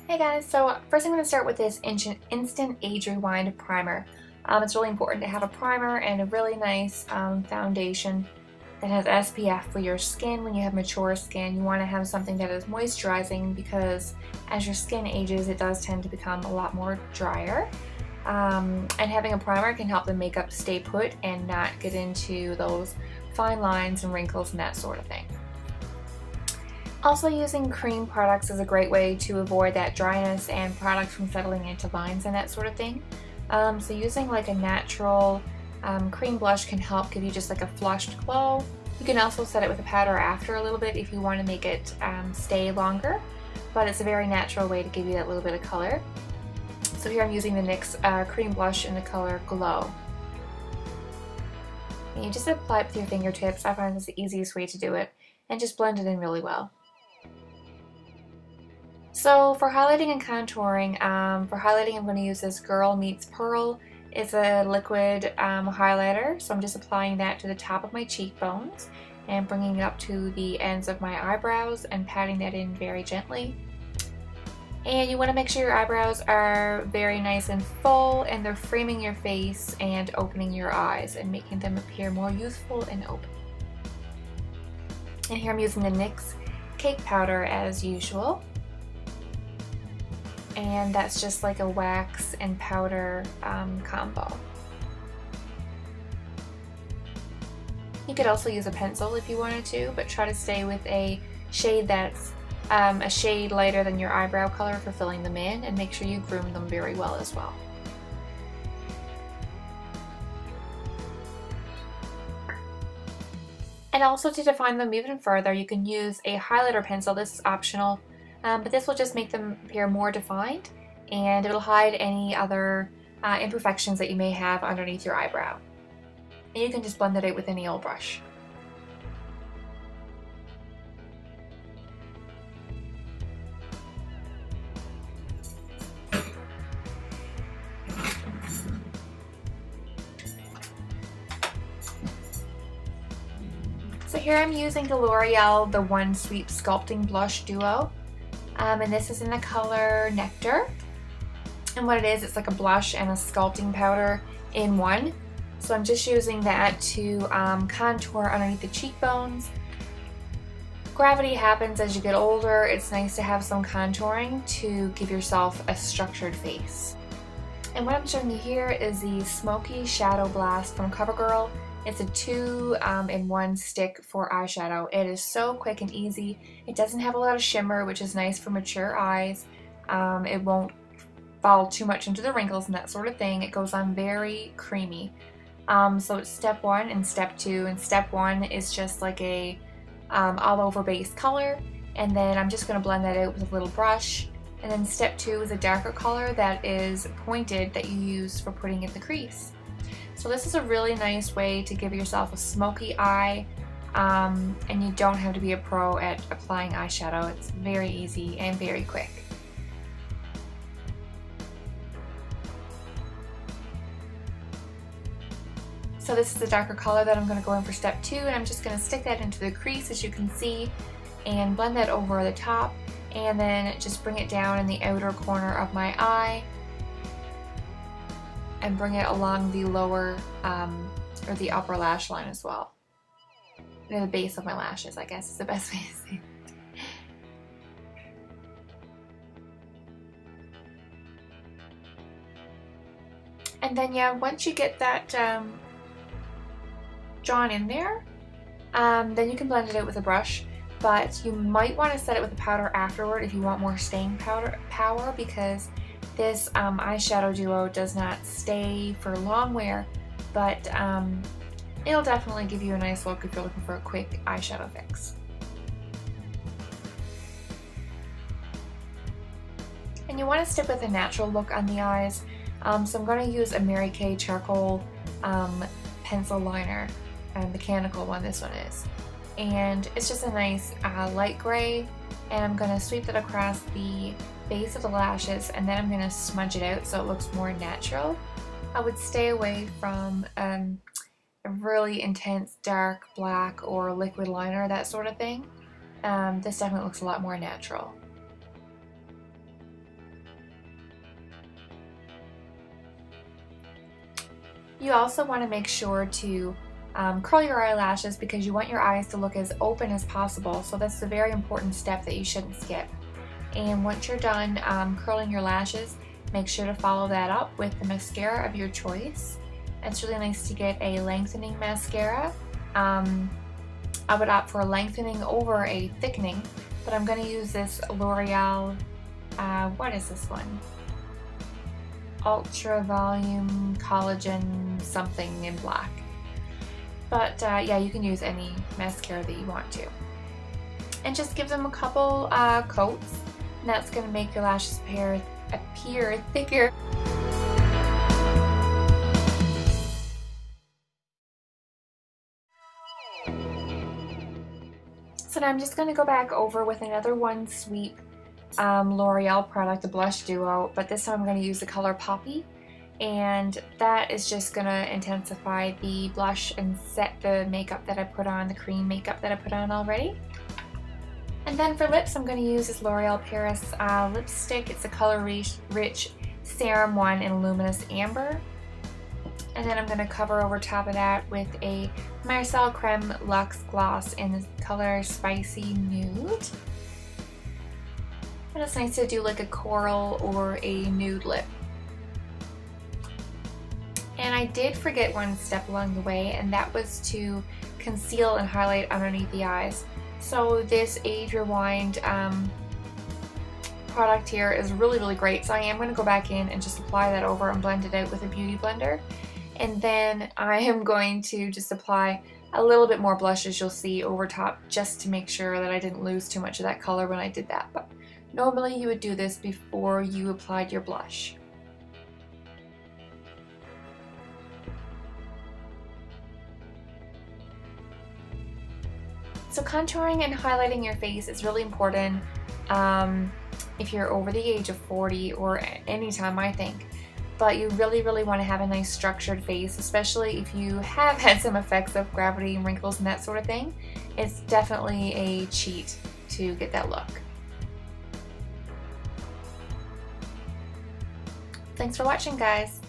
Hey guys, so first I'm going to start with this Instant Age Rewind Primer. It's really important to have a primer and a really nice foundation that has SPF for your skin. When you have mature skin, you want to have something that is moisturizing because as your skin ages, it does tend to become a lot more drier. And having a primer can help the makeup stay put and not get into those fine lines and wrinkles and that sort of thing. Also, using cream products is a great way to avoid that dryness and products from settling into lines and that sort of thing. So using like a natural cream blush can help give you just like a flushed glow. You can also set it with a powder after a little bit if you want to make it stay longer, but it's a very natural way to give you that little bit of color. So here I'm using the NYX cream blush in the color Glow. And you just apply it with your fingertips. I find this the easiest way to do it, and just blend it in really well. So for highlighting and contouring, I'm going to use this Girl Meets Pearl. It's a liquid highlighter, so I'm just applying that to the top of my cheekbones and bringing it up to the ends of my eyebrows and patting that in very gently. And you want to make sure your eyebrows are very nice and full and they're framing your face and opening your eyes and making them appear more youthful and open. And here I'm using the NYX Cake Powder as usual. And that's just like a wax and powder combo. You could also use a pencil if you wanted to, but try to stay with a shade that's a shade lighter than your eyebrow color for filling them in, and make sure you groom them very well as well. And also, to define them even further, you can use a highlighter pencil. This is optional. But this will just make them appear more defined, and it'll hide any other imperfections that you may have underneath your eyebrow. And you can just blend it out with any old brush. So here I'm using the L'Oreal The One Sweep Sculpting Blush Duo. And this is in the color Nectar. And what it is, it's like a blush and a sculpting powder in one. So I'm just using that to contour underneath the cheekbones. Gravity happens as you get older. It's nice to have some contouring to give yourself a structured face. And what I'm showing you here is the Smoky Shadow Blast from CoverGirl. It's a 2-in-1 stick for eyeshadow. It is so quick and easy. It doesn't have a lot of shimmer, which is nice for mature eyes. It won't fall too much into the wrinkles and that sort of thing. It goes on very creamy. So it's step 1 and step 2. And step 1 is just like a all-over base color. And then I'm just going to blend that out with a little brush. And then step 2 is a darker color that is pointed that you use for putting in the crease. So this is a really nice way to give yourself a smoky eye, and you don't have to be a pro at applying eyeshadow. It's very easy and very quick. So this is the darker color that I'm going to go in for step 2, and I'm just going to stick that into the crease, as you can see, and blend that over the top, and then just bring it down in the outer corner of my eye and bring it along the lower or the upper lash line as well. Near the base of my lashes, I guess is the best way to say it. And then yeah, once you get that drawn in there, then you can blend it out with a brush, but you might want to set it with a powder afterward if you want more staying power, because this eyeshadow duo does not stay for long wear, but it'll definitely give you a nice look if you're looking for a quick eyeshadow fix. And you want to stick with a natural look on the eyes, so I'm going to use a Mary Kay charcoal pencil liner, a mechanical one this one is. And it's just a nice light gray, and I'm going to sweep that across the base of the lashes, and then I'm going to smudge it out so it looks more natural. I would stay away from a really intense dark black or liquid liner, that sort of thing. This definitely looks a lot more natural. You also want to make sure to curl your eyelashes because you want your eyes to look as open as possible. So that's a very important step that you shouldn't skip. And once you're done curling your lashes, make sure to follow that up with the mascara of your choice. It's really nice to get a lengthening mascara. I would opt for a lengthening over a thickening, but I'm going to use this L'Oreal, what is this one? Ultra Volume Collagen something in black. But yeah, you can use any mascara that you want to. And just give them a couple coats, and that's going to make your lashes appear thicker. So now I'm just going to go back over with another one sweep L'Oreal product, the blush duo, but this time I'm going to use the color Poppy, and that is just going to intensify the blush and set the makeup that I put on, the cream makeup that I put on already. And then for lips, I'm going to use this L'Oreal Paris lipstick. It's a color rich serum one in luminous amber. And then I'm going to cover over top of that with a Marcel Creme Luxe Gloss in the color Spicy Nude. And it's nice to do like a coral or a nude lip. And I did forget one step along the way, and that was to conceal and highlight underneath the eyes. So this Age Rewind product here is really great. So I am going to go back in and just apply that over and blend it out with a beauty blender. And then I am going to just apply a little bit more blush, as you'll see, over top, just to make sure that I didn't lose too much of that color when I did that. But normally you would do this before you applied your blush. So contouring and highlighting your face is really important if you're over the age of 40 or any time, I think. But you really want to have a nice structured face, especially if you have had some effects of gravity and wrinkles and that sort of thing. It's definitely a cheat to get that look. Thanks for watching, guys.